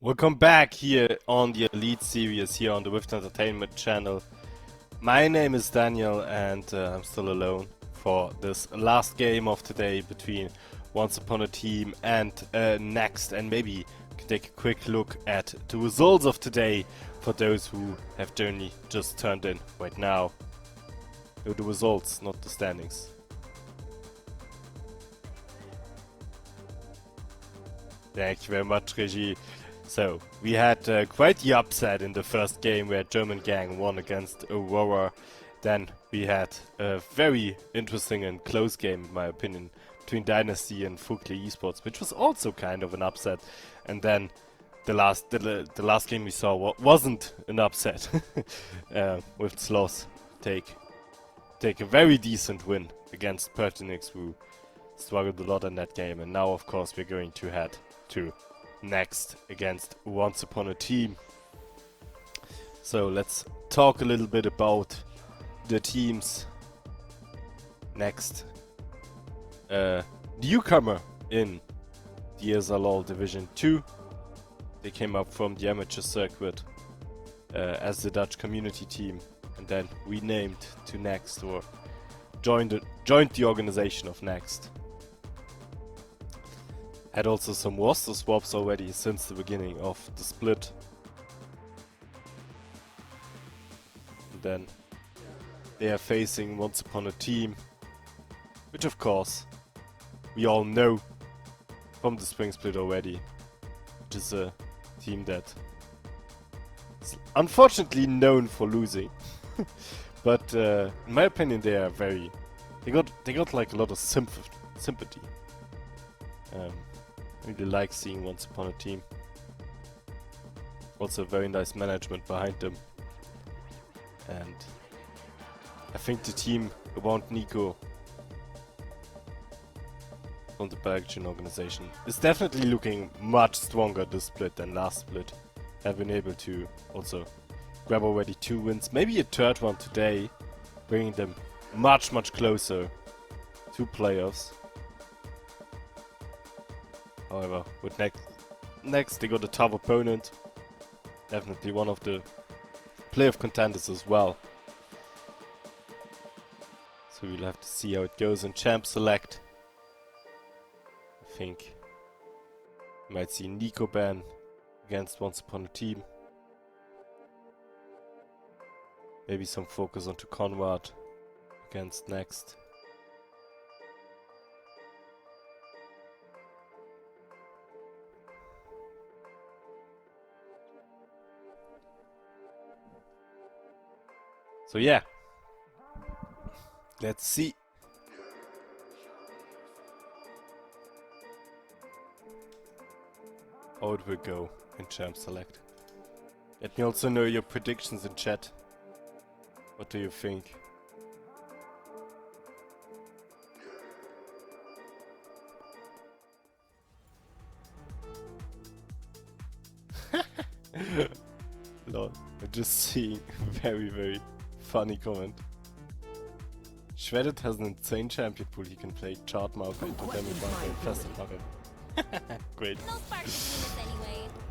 Welcome back here on the Elite series here on the Rift Entertainment channel. My name is Daniel and I'm still alone for this last game of today between Once Upon a Team and NXT, and maybe we can take a quick look at the results of today for those who have only just turned in right now. No, the results, not the standings. Thank you very much, Regie. So, we had quite the upset in the first game where German Gang won against Aurora. Then we had a very interesting and close game, in my opinion, between Dynasty and Fugli Esports, which was also kind of an upset. And then the last game we saw wasn't an upset, with Sloss take a very decent win against Pertinix, who struggled a lot in that game. And now, of course, we're going to head to NXT against Once Upon a Team. So let's talk a little bit about the teams. NXT, newcomer in the ESLOL Division 2. They came up from the amateur circuit as the Dutch community team, and then renamed to NXT, or joined the organization of NXT. Had also some roster swaps already since the beginning of the split. And then they are facing Once Upon a Team, which of course we all know from the spring split already, which is a team that is unfortunately known for losing. But in my opinion, they are they got like a lot of sympathy. I really like seeing Once Upon a Team. Also very nice management behind them. And I think the team around Nico from the Belgian organization is definitely looking much stronger this split than last split. Have been able to also grab already 2 wins, maybe a third one today, bringing them much closer to playoffs. However, with NXT they got a tough opponent. Definitely one of the playoff contenders as well. So we'll have to see how it goes in Champ Select. I think we might see Nico ban against Once Upon a Team. Maybe some focus onto Conrad against NXT. So yeah, let's see. How it will go in Champ Select. Let me also know your predictions in chat. What do you think? Lol, I'm just seeing very funny comment. Shredded has an insane champion pool. He can play chart marker into damage marker and faster marker. Great.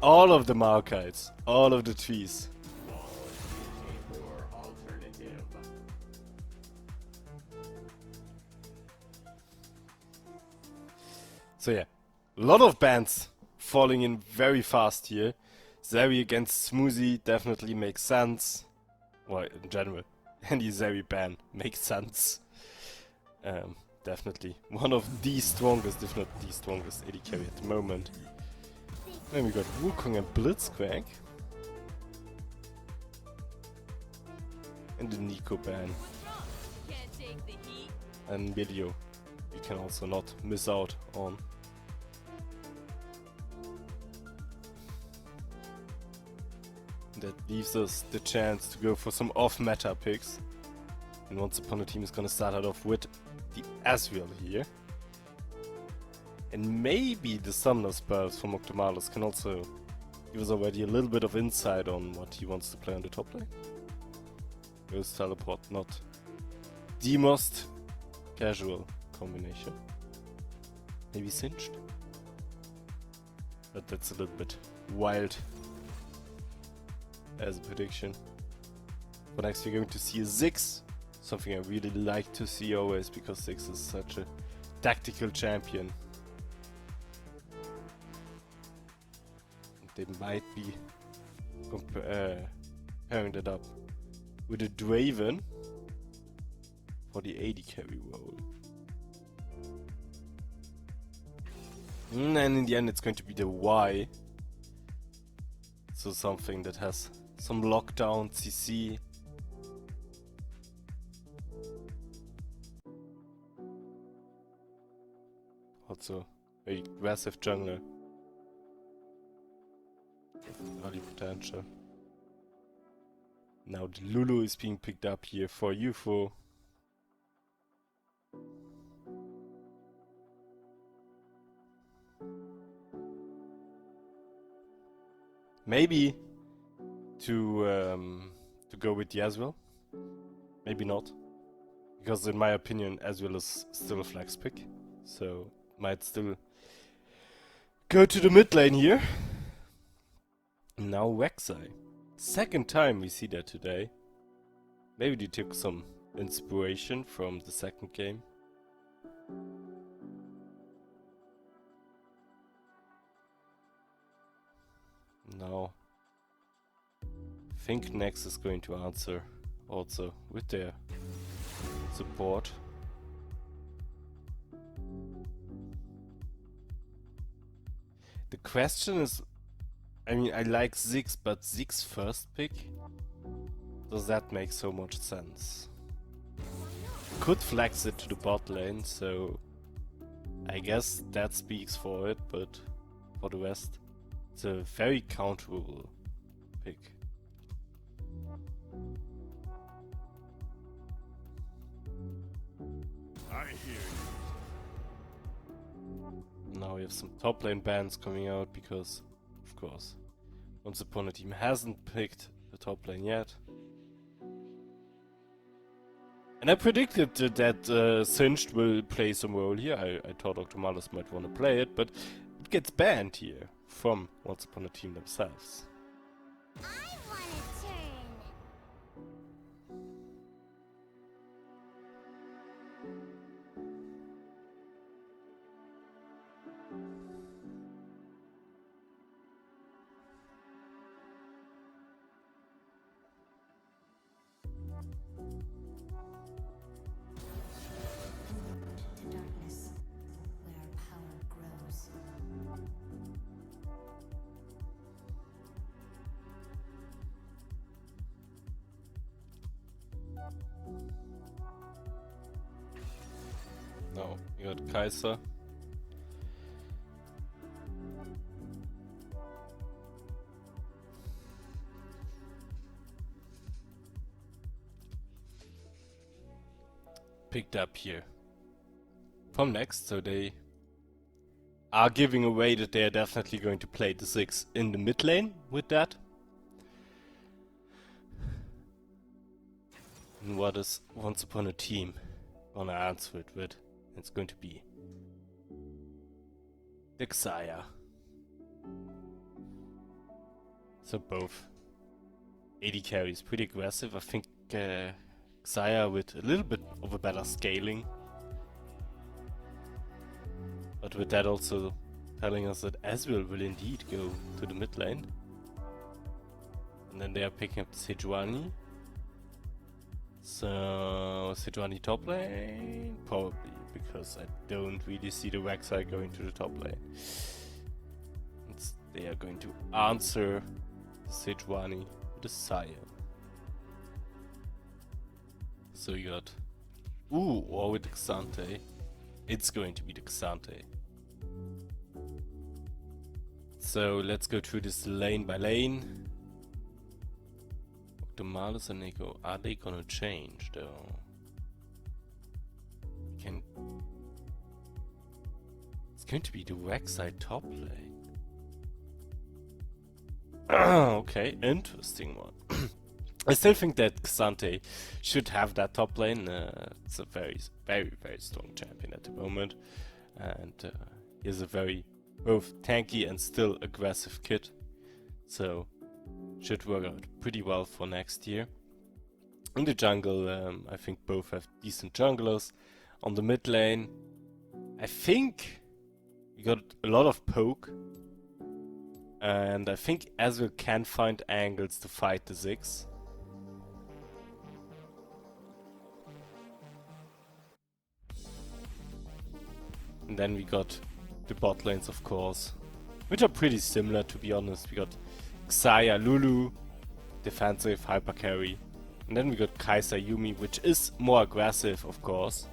All of the markers, all of the trees. So yeah, a lot of bans falling in very fast here. Zeri against Smoothie definitely makes sense. Well, in general, any Zeri ban makes sense. Definitely one of the strongest, if not the strongest, AD carry at the moment. Then we got Wukong and Blitzcrank. And the Nico ban. And video we can also not miss out on. That leaves us the chance to go for some off-meta picks. And Once Upon a Team is gonna start out off with the Asriel here. And maybe the Summoner spells from Octomalus can also give us already a little bit of insight on what he wants to play on the top lane. Ghost Teleport, not the most casual combination. Maybe Singed? But that's a little bit wild as a prediction. For next we're going to see a Ziggs, something I really like to see always because Ziggs is such a tactical champion. They might be pairing that up with a Draven for the AD carry role. And in the end it's going to be the Y. So something that has some lockdown CC. Also a aggressive jungler. Early potential. Now the Lulu is being picked up here for UFO. Maybe to go with the ESLOL. Maybe not. Because in my opinion ESLOL is still a flex pick. So might still go to the mid lane here. Now Rek'Sai. Second time we see that today. Maybe they took some inspiration from the second game. Now I think Next is going to answer also with their support. The question is, I mean, I like Ziggs, but Ziggs first pick? Does that make so much sense? Could flex it to the bot lane, so I guess that speaks for it, but for the rest, it's a very counterable pick. I hear you. Now we have some top lane bans coming out because, of course, Once Upon a Team hasn't picked the top lane yet. And I predicted that Singed will play some role here. I thought Octomalus might want to play it, but it gets banned here from Once Upon a Team themselves. I want a turn. To darkness, where power grows. Now you got Kai'Sa. Picked up here from Next, so they are giving away that they are definitely going to play the 6 in the mid lane with that. And what is Once Upon a Team gonna answer it with? It's going to be the Xayah. So both AD carries pretty aggressive. I think Xayah with a little bit of a better scaling. But with that also telling us that ESLOL will indeed go to the mid lane. And then they are picking up the Sejuani. So Sejuani top lane? Probably, because I don't really see the Rek'Sai going to the top lane. They are going to answer Sejuani with a Sire. So you got... Ooh, or with Xante. It's going to be the Xante. So let's go through this lane by lane. Octomalus and Nico, are they gonna change though? It's going to be the Rek'Sai top lane. Okay, interesting one. I still think that Xante should have that top lane. It's a very, very, very strong champion at the moment. And he has a very both tanky and still aggressive kit. So should work out pretty well for next year. In the jungle, I think both have decent junglers. On the mid lane, I think we got a lot of poke. And I think ESLOL can find angles to fight the Ziggs. And then we got the bot lanes, of course, which are pretty similar, to be honest. We got Xayah, Lulu, defensive, hyper carry. And then we got Kai'Sa, Yuumi, which is more aggressive, of course,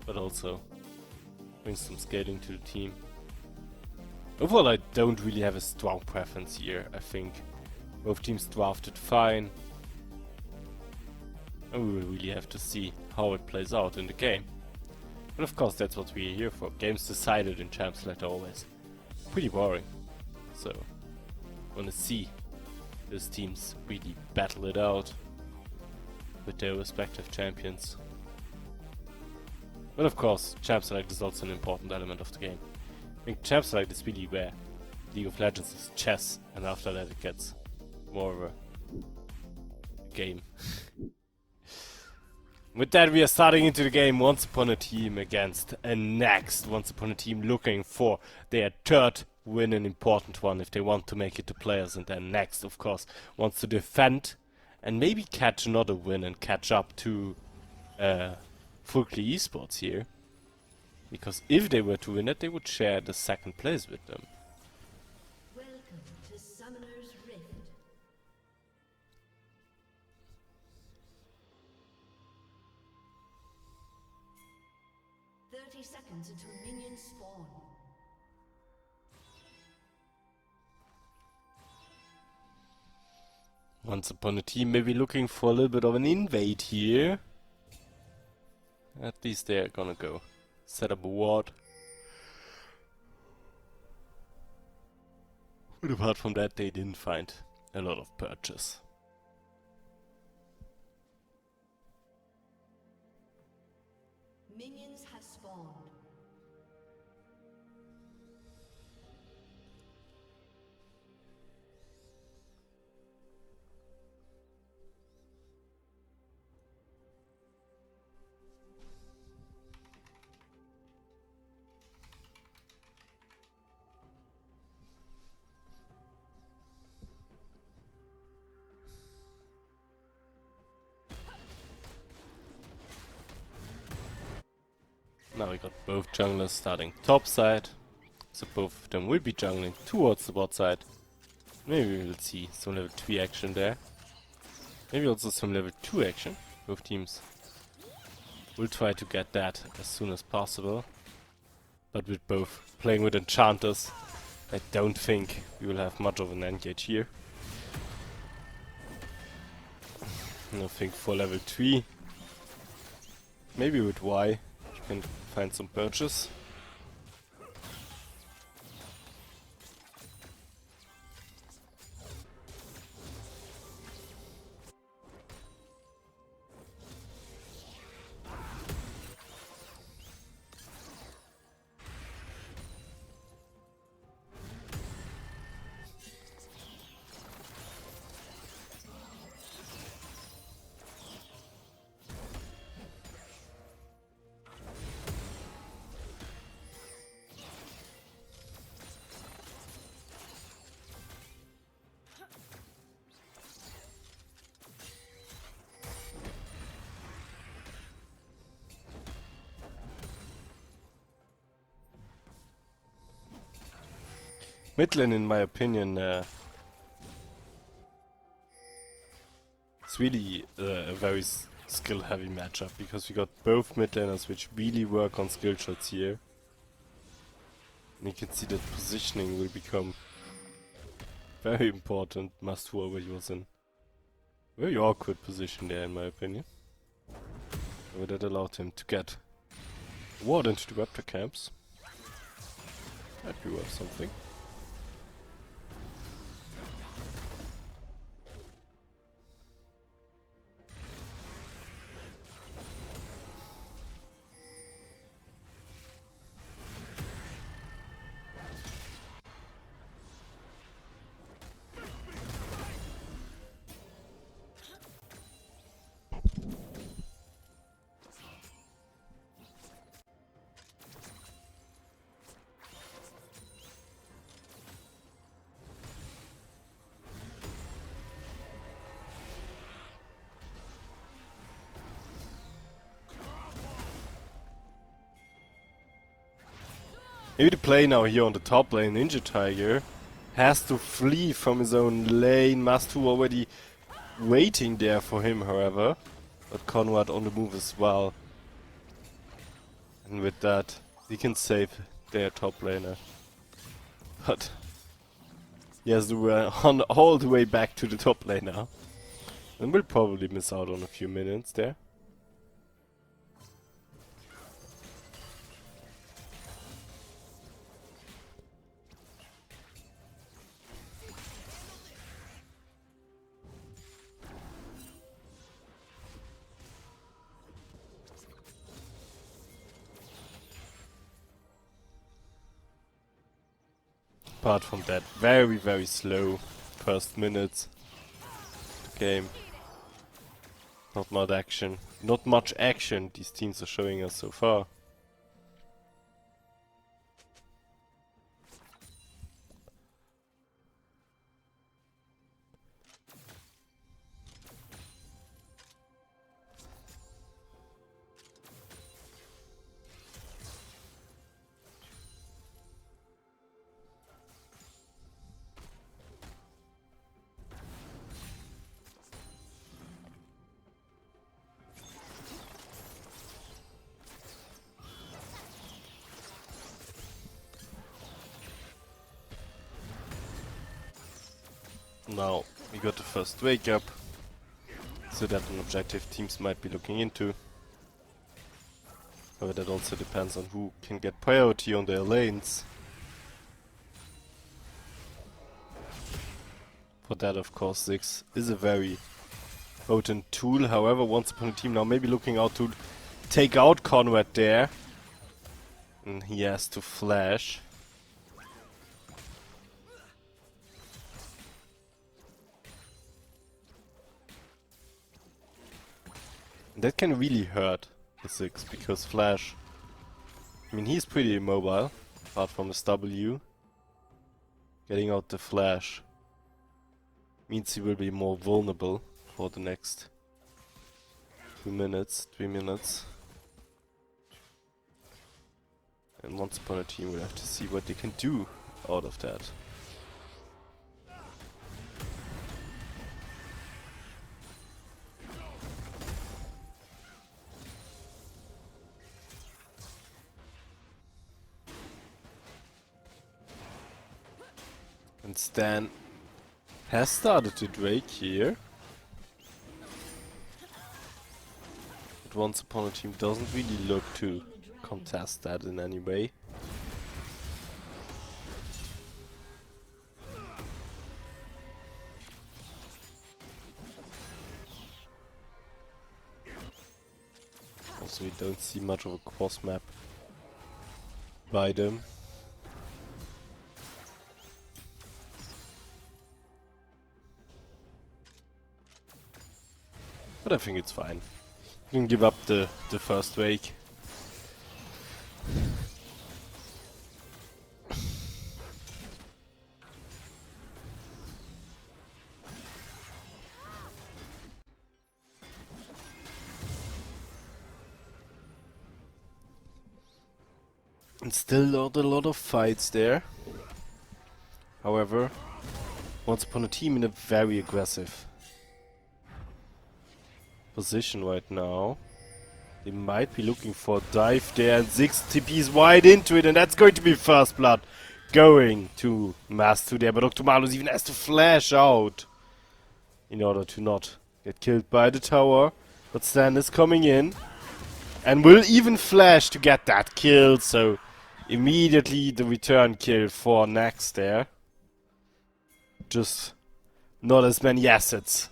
but also brings some scaling to the team. Overall, I don't really have a strong preference here. I think both teams drafted fine. And we will really have to see how it plays out in the game. But of course, that's what we're here for. Games decided in Champs League always. Pretty boring. So, wanna see these teams really battle it out with their respective champions. But of course, Champs League is also an important element of the game. I think Champs League is really where League of Legends is chess, and after that it gets more of a game. With that, we are starting into the game. Once Upon a Team against NXT. Once Upon a Team looking for their third win, an important one if they want to make it to players. And then NXT, of course, wants to defend and maybe catch another win and catch up to Fulkly Esports here. Because if they were to win it, they would share the second place with them. Welcome to Summoner's Rift. Seconds until minions spawn. Once Upon a Team maybe looking for a little bit of an invade here. At least they're gonna go set up a ward. But apart from that, they didn't find a lot of purchase. Minions have spawned. Now we got both junglers starting top side, so both of them will be jungling towards the bot side. Maybe we will see some level 3 action there. Maybe also some level 2 action. Both teams will try to get that as soon as possible. But with both playing with enchanters, I don't think we will have much of an engage here. I think for level 3, maybe with Y, you can find some purchase. Mid lane, in my opinion, it's really a very skill-heavy matchup because we got both mid laners which really work on skill shots here. And you can see that positioning will become very important. Must already was in very awkward position there, in my opinion. But that allowed him to get a ward into the raptor camps. That'd be worth something. Maybe the play now here on the top lane, Ninja Tiger, has to flee from his own lane. Mastu already waiting there for him, however. But Conrad on the move as well. And with that, he can save their top laner. But he has to run all the way back to the top lane now. And we'll probably miss out on a few minutes there. Apart from that, very, very slow first minutes of the game. Not much action these teams are showing us so far. Now we got the first wake up, so that an objective teams might be looking into. However, that also depends on who can get priority on their lanes. For that, of course, Ziggs is a very potent tool. However, once upon a team now maybe looking out to take out Conrad there. And he has to flash. That can really hurt the Ziggs, because Flash, I mean, he's pretty immobile, apart from his W. Getting out the Flash means he will be more vulnerable for the next 2 minutes, 3 minutes. And once upon a team, we'll have to see what they can do out of that. And Stan has started to Drake here. But once upon a team doesn't really look to contest that in any way. Also, we don't see much of a cross map by them. But I think it's fine. You can give up the first wake. And still not a lot of fights there. However, once upon a team in a very aggressive position right now. They might be looking for a dive there, and Ziggs TP's wide into it, and that's going to be first blood going to Mastu there. But Dr. Malus even has to flash out in order to not get killed by the tower. But Stan is coming in and will even flash to get that kill, so immediately the return kill for Nax there. Just not as many assists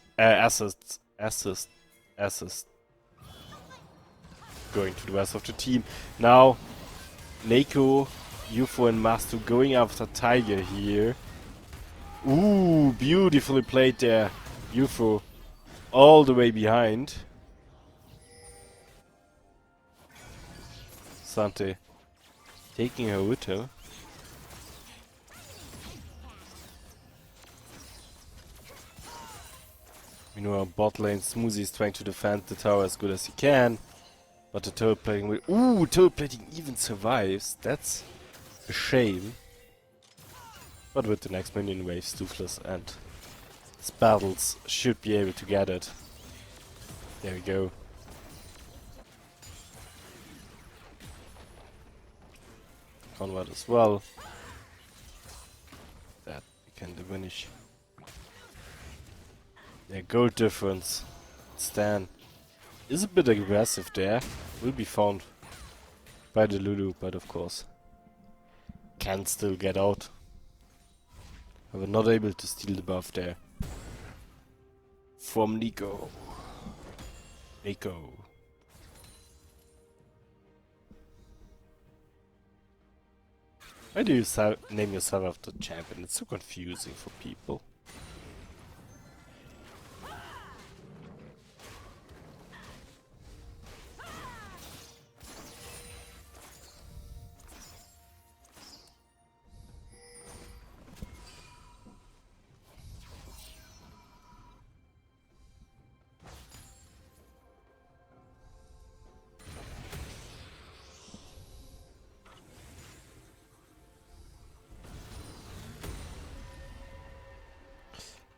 going to the rest of the team. Now Neko, UFO and Mastu going after Tiger here. Ooh, beautifully played there. UFO all the way behind. Sante taking her with her. You know, our bot lane Smoothie is trying to defend the tower as good as he can. But the turret plating will... Ooh, turret plating even survives. That's a shame. But with the next minion wave, Stoofless and Spaddles should be able to get it. There we go. Convert as well. That we can diminish. Their gold difference. Stan is a bit aggressive there. Will be found by the Lulu, but of course can still get out. But we're not able to steal the buff there. From Nico. Why do you name yourself after champion? It's so confusing for people.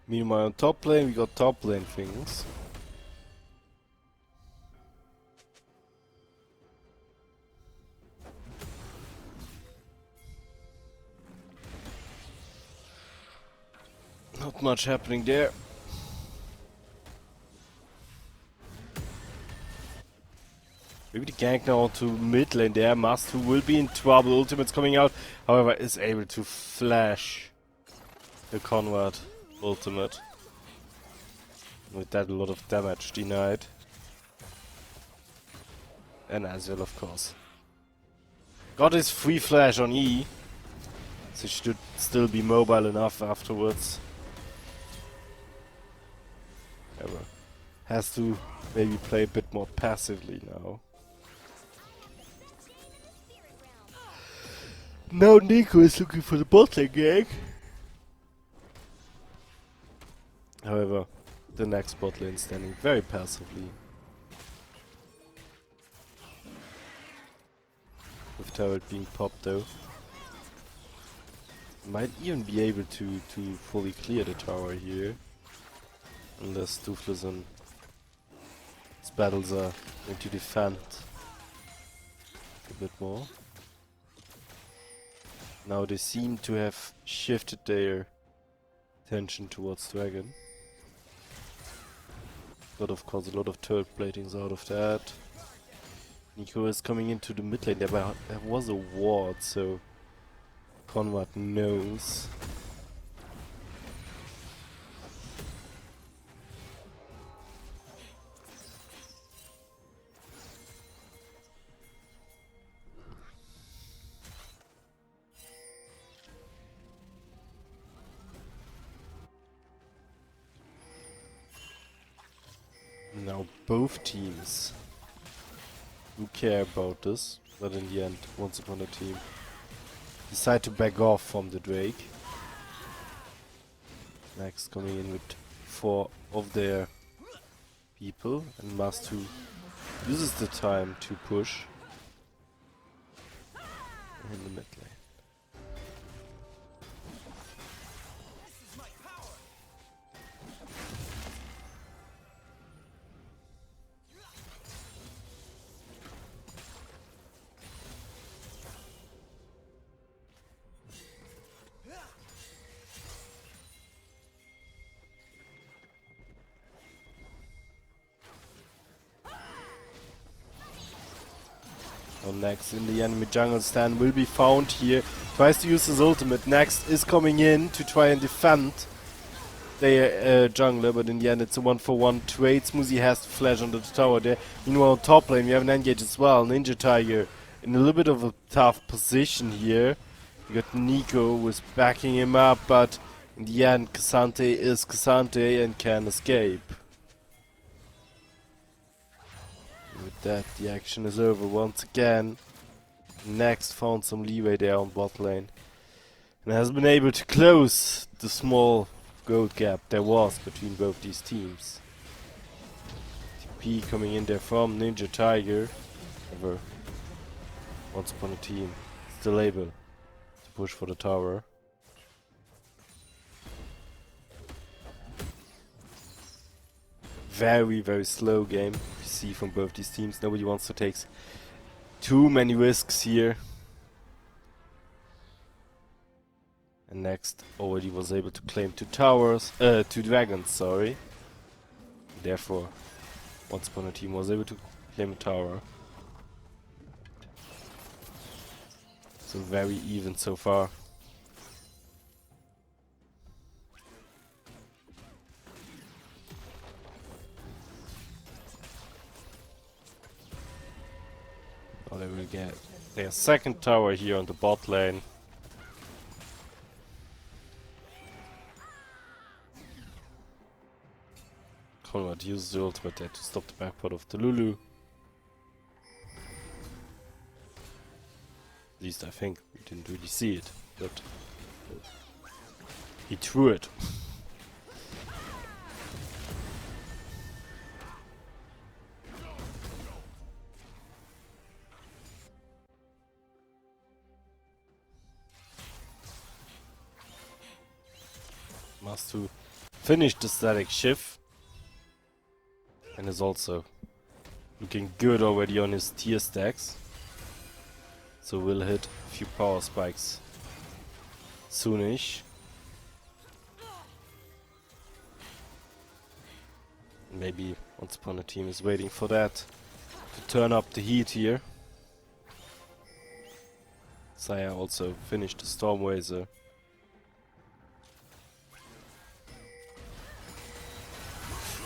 Meanwhile on top lane we got top lane things. Not much happening there. Maybe the gank now to mid lane there. Master will be in trouble. Ultimate's coming out. However, is able to flash the Convert ultimate. With that, a lot of damage denied. And Azrael, of course. Got his free flash on E. So should still be mobile enough afterwards. However, has to maybe play a bit more passively now. Now Nico is looking for the bot lane gang. However, the next bot lane standing very passively. With turret being popped though. Might even be able to fully clear the tower here. Unless Toothless and Spaddles are going to defend a bit more. Now they seem to have shifted their attention towards Dragon. But of course a lot of turret platings out of that. Nico is coming into the mid lane. There was a ward, so Conrad knows. Now both teams who care about this, but in the end, once upon a team, decide to back off from the Drake. Next coming in with 4 of their people, and Mastu uses the time to push in the mid lane. Next in the enemy jungle stand will be found here. Tries to use his ultimate. Next is coming in to try and defend their jungler, but in the end it's a 1-for-1 trade. Smoothie has to flash onto the tower there. Meanwhile on top lane we have an engage as well. Ninja Tiger in a little bit of a tough position here. We got Nico who is backing him up, but in the end Cassante is Cassante and can escape. With that, the action is over once again. Next found some leeway there on bot lane. And has been able to close the small gold gap there was between both these teams. TP coming in there from Ninja Tiger. However, once upon a team, still able push for the tower. Very, very slow game we see from both these teams. Nobody wants to take too many risks here. And next already was able to claim 2 towers, 2 dragons, sorry. Therefore, Once Upon a Team was able to claim a tower. So very even so far. Now they will get their second tower here on the bot lane. Conrad used the ultimate there to stop the backport of the Lulu. At least I think we didn't really see it, but he threw it. Must to finish the static shift. And is also looking good already on his tier stacks. So we'll hit a few power spikes soonish. Maybe Once Upon a Team is waiting for that to turn up the heat here. Saya also finished the Stormwazer.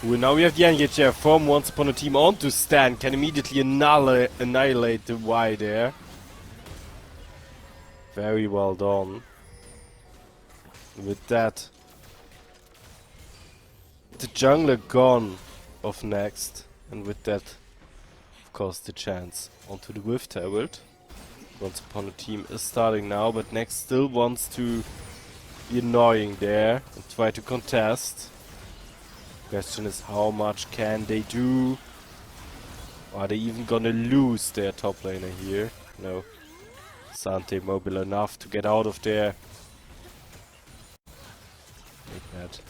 Ooh, now we have the engage here from Once Upon a Team onto Stan. Can immediately annihilate the Y there. Very well done. With that, the jungler gone off next. And with that, of course, the chance onto the Rift Herald. Once Upon a Team is starting now, but next still wants to be annoying there and try to contest. Question is, how much can they do? Are they even gonna lose their top laner here? No. Sante mobile enough to get out of there. Like that.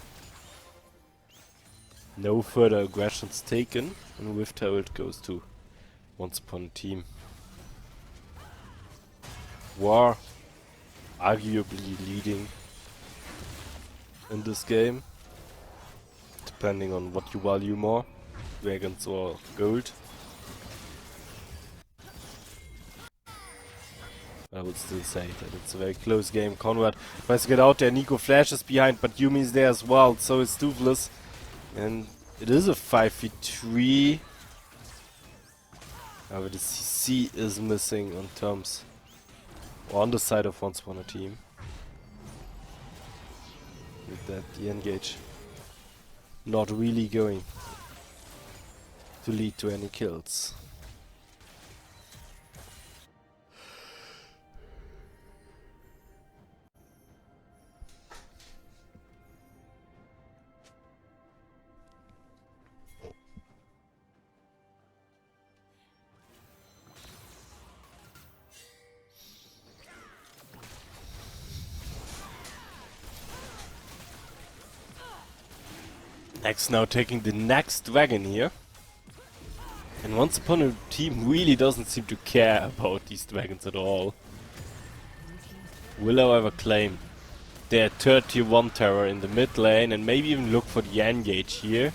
No further aggressions taken, and Rift Herald goes to Once Upon a Team. War arguably leading in this game, depending on what you value more, dragons or gold. I would still say that it's a very close game. Conrad tries to get out there, Nico flashes behind, but Yumi's there as well, so is Toothless. And it is a 5v3. However, the CC is missing on terms, or on the side of Once Upon a Team. With that, the engage not really going to lead to any kills. Next, now taking the next dragon here. And Once Upon a Team really doesn't seem to care about these dragons at all. Will however claim their third tier 1 tower in the mid lane and maybe even look for the engage here.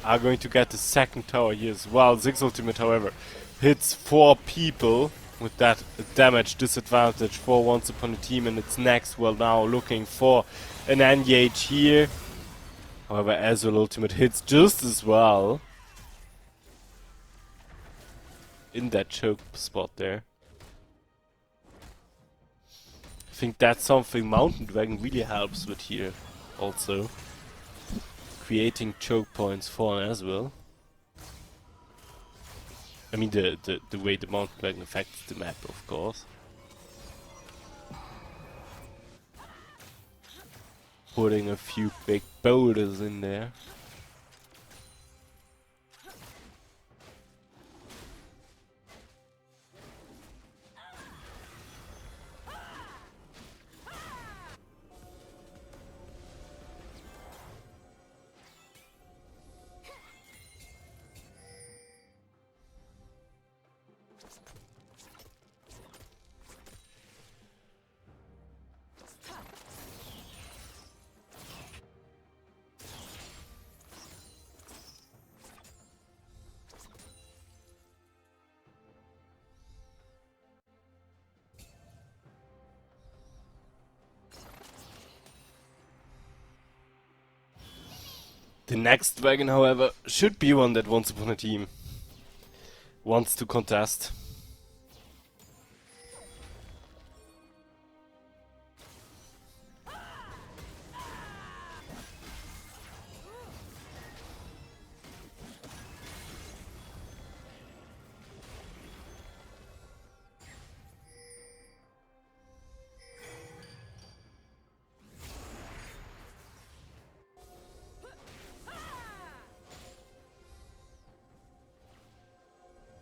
Are going to get the second tower here as well. Ziggs ultimate however hits 4 people with that damage disadvantage for Once Upon a Team, and it's next well now looking for an engage here. However, ESLOL ultimate hits just as well in that choke spot there. I think that's something Mountain Dragon really helps with here also. Creating choke points for an ESLOL. I mean the way the Mountain Dragon affects the map, of course. Putting a few big boulders in there. The next dragon, however, should be one that Once Upon a Team wants to contest.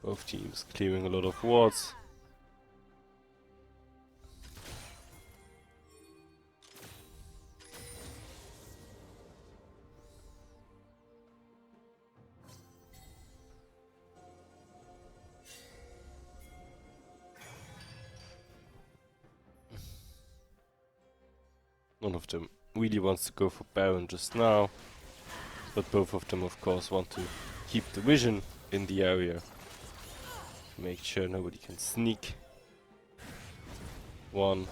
Both teams clearing a lot of wards. None of them really wants to go for Baron just now, but both of them of course want to keep the vision in the area. Make sure nobody can sneak. One.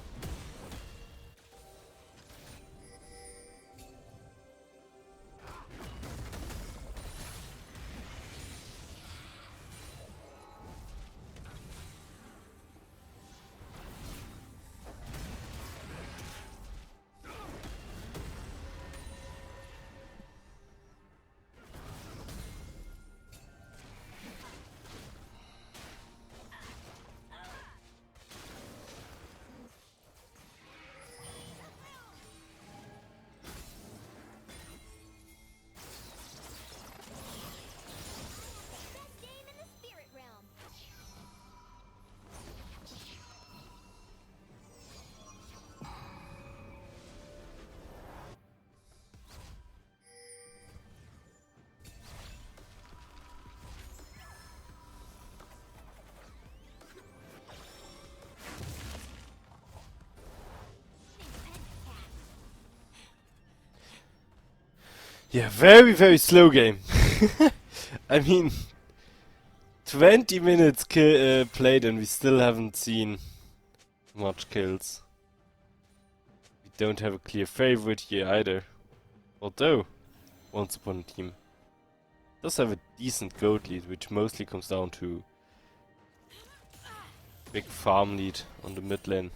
Best game in the spirit realm. Yeah, very, very slow game. I mean, 20 minutes played and we still haven't seen much kills. We don't have a clear favorite here either. Although, Once Upon a Team does have a decent gold lead, which mostly comes down to big farm lead on the mid lane.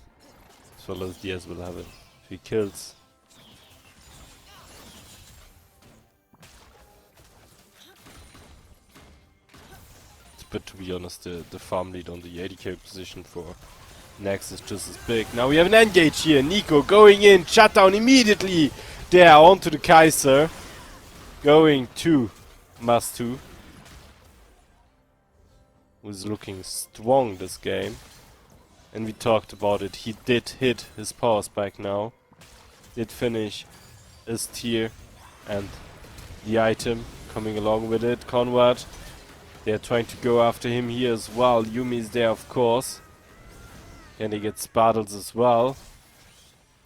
As well as Diaz will have it. 3 kills. But to be honest, the farm lead on the AD carry position for Next is just as big. Now we have an engage here. Nico going in, shut down immediately. There, onto the Kaiser. Going to Mastu, who's looking strong this game. And we talked about it. He did hit his power spike now. Did finish his tier and the item coming along with it. Conrad. They're trying to go after him here as well. Yumi is there, of course. Can they get Spartles as well?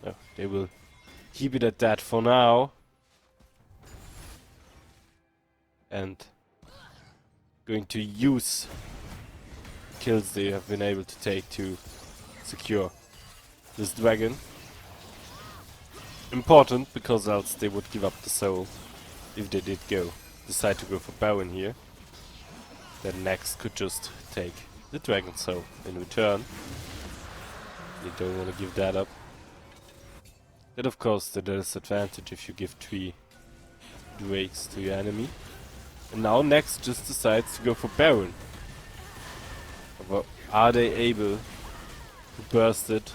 No, they will keep it at that for now. And going to use kills they have been able to take to secure this dragon. Important, because else they would give up the soul if they did decide to go for Baron here. Then Next could just take the Dragon Soul in return. They don't want to give that up. Then of course the disadvantage if you give 3 Drakes to your enemy. And now Next just decides to go for Baron. But are they able to burst it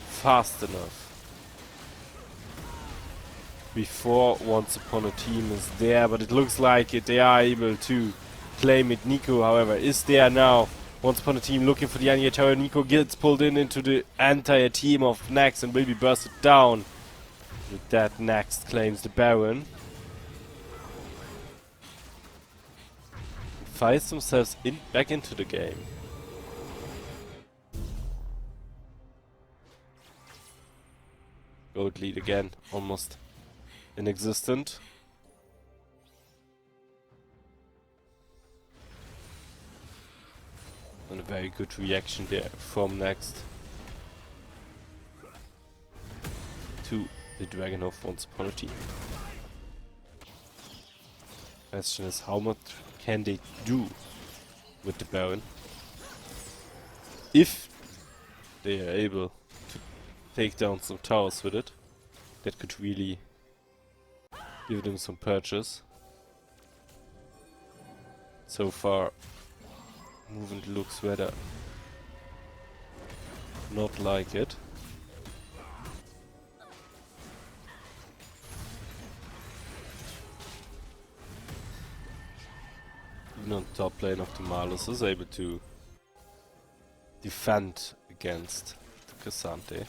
fast enough before Once Upon a Team is there? But it looks like they are able to claim it. Nico, however, is there now. Once Upon a Team looking for the enemy tower. Nico gets pulled into the entire team of Next and will be bursted down. With that, Next claims the Baron. Fights themselves back into the game. Gold lead again, almost inexistent. And a very good reaction there from Next to the Dragon of Once Upon a Team. Question is, how much can they do with the Baron? If they are able to take down some towers with it, that could really give them some purchase. So far, movement looks rather not like it. Even on top lane of the Malus is able to defend against the Cassante.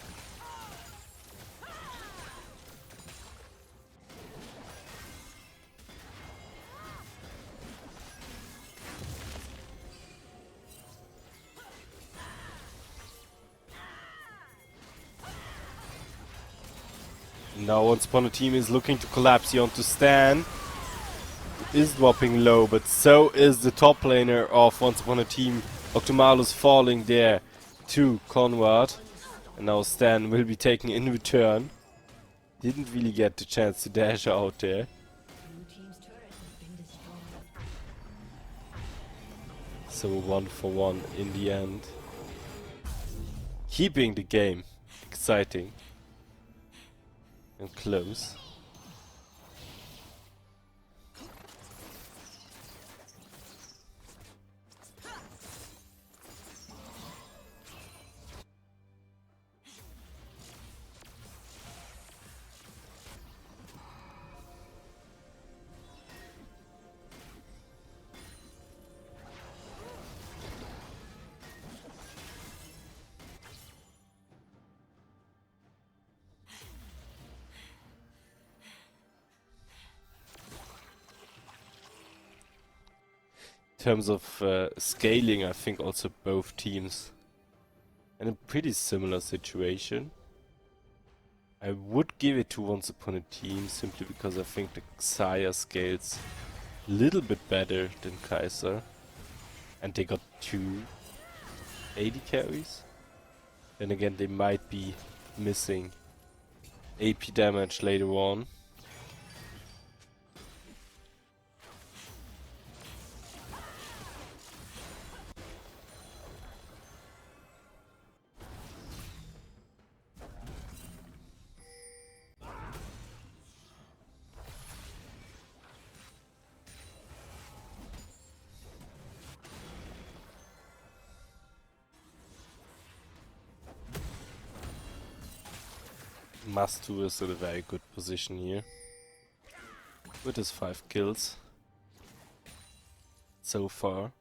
Now Once Upon a Team is looking to collapse here onto Stan. Is dropping low, but so is the top laner of Once Upon a Team. Octomalus falling there to Conrad. And now Stan will be taken in return. Didn't really get the chance to dash out there. Blue team's turret has been destroyed. So 1-for-1 in the end. Keeping the game exciting and close. In terms of scaling, I think also both teams in a pretty similar situation. I would give it to Once Upon a Team simply because I think the Xayah scales a little bit better than Kaiser. And they got 2 AD carries. Then again, they might be missing AP damage later on. Mastu is in a very good position here with his 5 kills so far.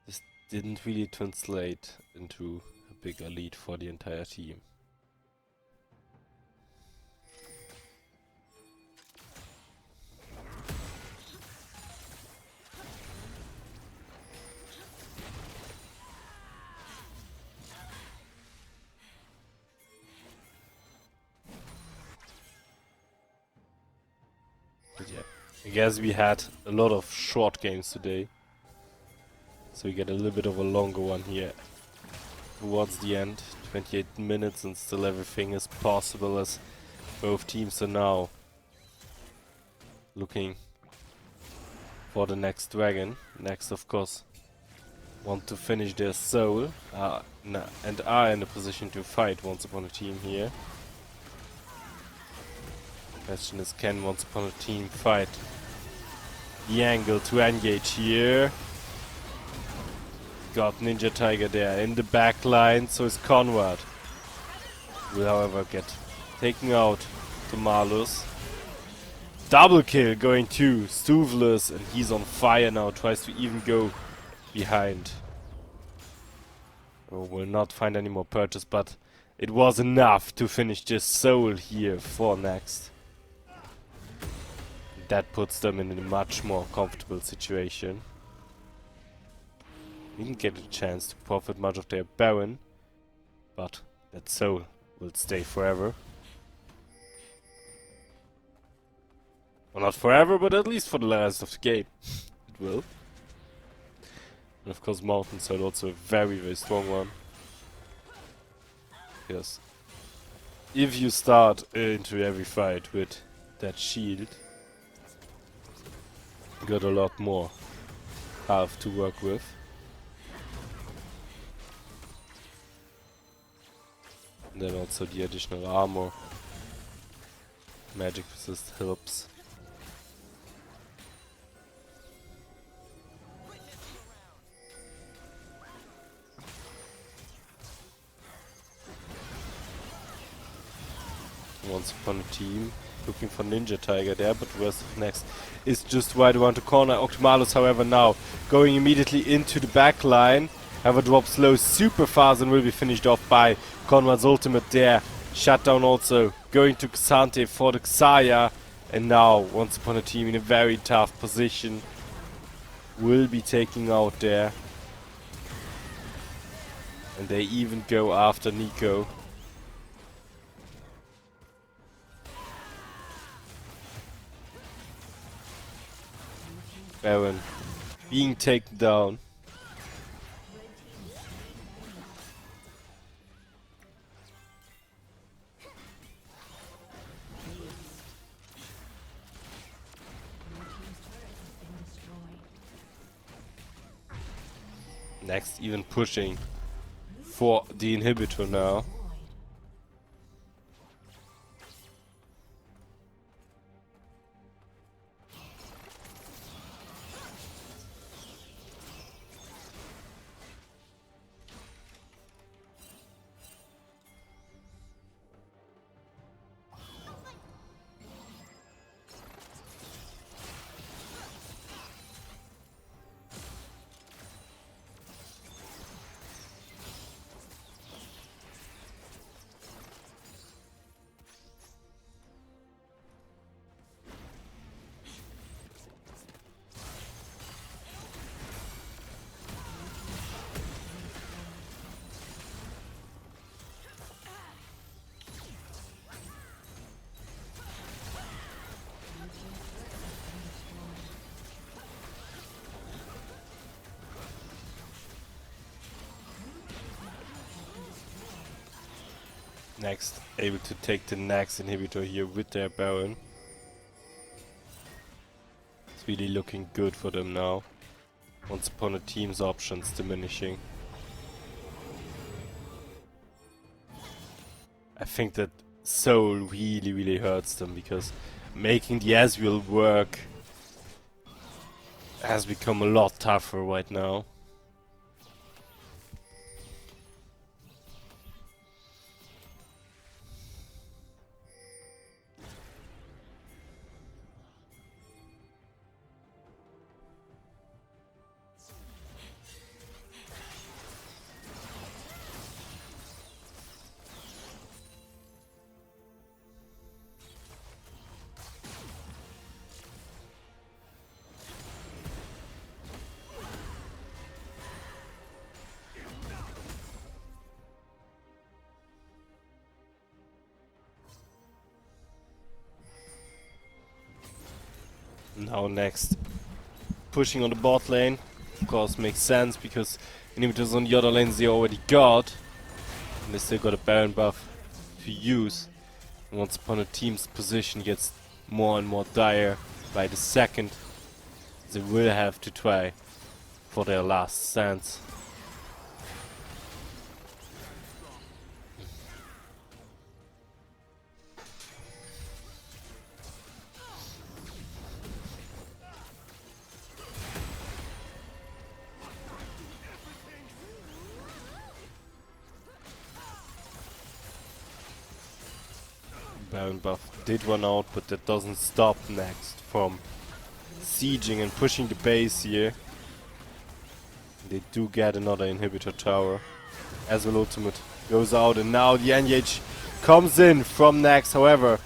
This didn't really translate into a bigger lead for the entire team. But yeah, I guess we had a lot of short games today. So we get a little bit of a longer one here towards the end. 28 minutes and still everything is possible as both teams are now looking for the next dragon. Next, of course, want to finish their soul and are in a position to fight Once Upon a Team here. Question is, can Once Upon a Team fight the angle to engage here? Got Ninja Tiger there in the back line, so is Conrad. Will however get taken out to Malus. Double kill going to Stuvless, and he's on fire now, tries to even go behind. Oh, will not find any more purchase, but it was enough to finish this soul here for next. That puts them in a much more comfortable situation. Didn't get a chance to profit much of their Baron, but that soul will stay forever. Well, not forever, but at least for the rest of the game. It will. And of course Mountain Soul also a very, very strong one. Yes. If you start into every fight with that shield, got a lot more health to work with. And then also the additional armor. Magic resist helps. Once upon a team, looking for Ninja Tiger there, but where's next is just right around the corner. Octomalus, however, now going immediately into the back line. However, drops low super fast and will be finished off by Conrad's ultimate there. Shutdown also going to Xante for the Xayah. And now, once upon a team in a very tough position, will be taking out there. And they even go after Nico. Baron being taken down. Next, even pushing for the inhibitor now. Next, able to take the next inhibitor here with their Baron. It's really looking good for them now. Once upon a team's options diminishing. I think that Soul really hurts them, because making the Ezreal work has become a lot tougher right now. Now next, pushing on the bot lane, of course makes sense, because inhibitors on the other lanes they already got, and they still got a Baron buff to use. And once upon a team's position gets more and more dire by the second, they will have to try for their last stance. Baron buff did run out, but that doesn't stop next from sieging and pushing the base here. They do get another inhibitor tower. Ezreal ultimate goes out, and now the engage comes in from next. However,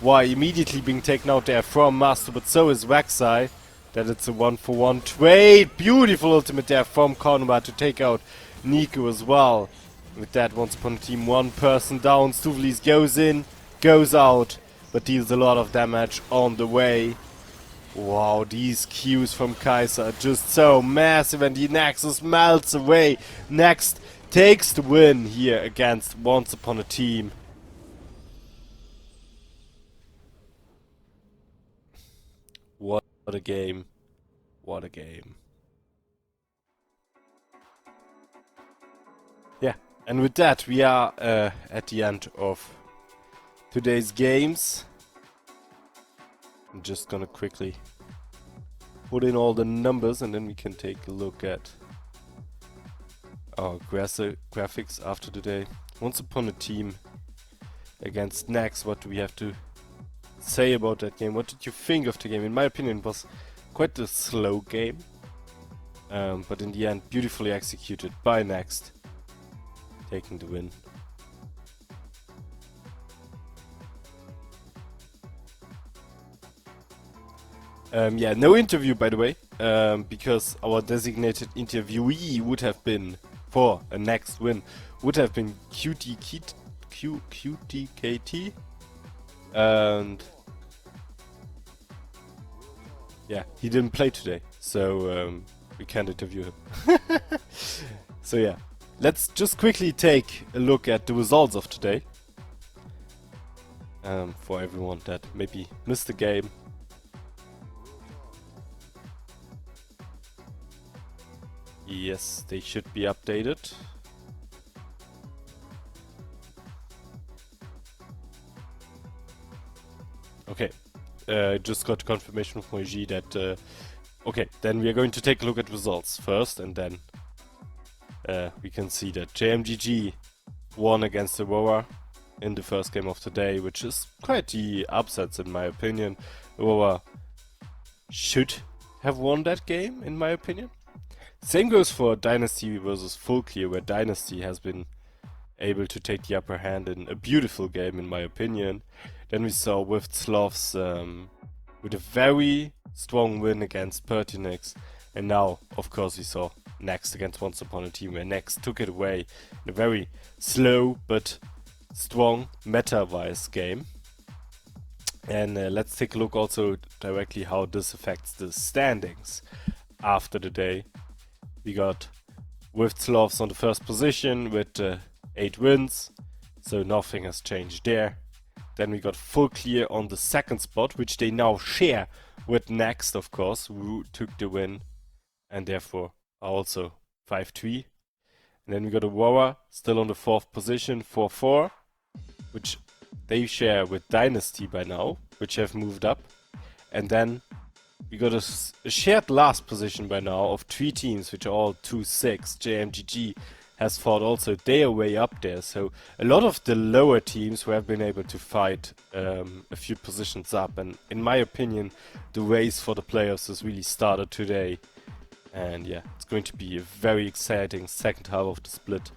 why immediately being taken out there from Master, but so is Rek'Sai. That it's a 1-for-1 trade. Beautiful ultimate there from Conrad to take out Nico as well. With that, once upon a team, one person down. Stuvlis goes in, goes out, but deals a lot of damage on the way. Wow, these Qs from Kai'Sa are just so massive, and the Nexus melts away. Next takes the win here against Once Upon a Team. What a game. What a game. Yeah, and with that we are at the end of today's games. I'm just gonna quickly put in all the numbers and then we can take a look at our graphics after today. Once Upon a Team against NXT. What do we have to say about that game? What did you think of the game? In my opinion, it was quite a slow game, but in the end, beautifully executed by NXT, taking the win. Yeah, no interview, by the way, because our designated interviewee would have been, for a next win, would have been QTKT, and yeah, he didn't play today, so we can't interview him. So yeah, let's just quickly take a look at the results of today, for everyone that maybe missed the game. Yes, they should be updated. Okay, just got confirmation from G that, okay, then we are going to take a look at results first, and then we can see that JMGG won against Aurora in the first game of the day, which is quite the upsets in my opinion. Aurora should have won that game, in my opinion. Same goes for Dynasty versus Full Clear, where Dynasty has been able to take the upper hand in a beautiful game, in my opinion. Then we saw with Slovs with a very strong win against Pertinix, and now, of course, we saw NXT against Once Upon a Team, where NXT took it away in a very slow but strong meta-wise game. And let's take a look also directly how this affects the standings after the day. We got Wiftslovs on the first position with 8 wins, so nothing has changed there. Then we got Full Clear on the second spot, which they now share with NXT, of course, who took the win and therefore are also 5-3. And then we got Aurora still on the fourth position, 4-4, which they share with Dynasty by now, which have moved up. And then we got a shared last position by now of 3 teams, which are all 2-6. JMGG has fought also their way up there. So a lot of the lower teams who have been able to fight a few positions up. And in my opinion, the race for the playoffs has really started today. And yeah, it's going to be a very exciting second half of the split.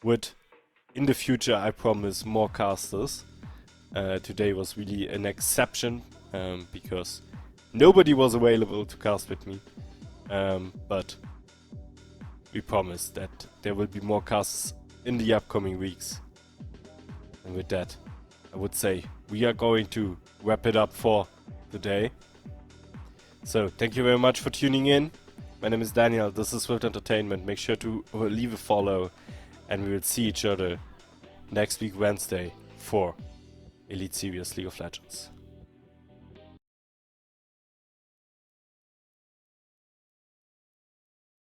With, in the future, I promise, more casters. Today was really an exception. Because nobody was available to cast with me, but we promise that there will be more casts in the upcoming weeks. And with that, I would say we are going to wrap it up for today. So thank you very much for tuning in. My name is Daniel, this is Swift Entertainment. Make sure to leave a follow, and we will see each other next week Wednesday for Elite Series League of Legends.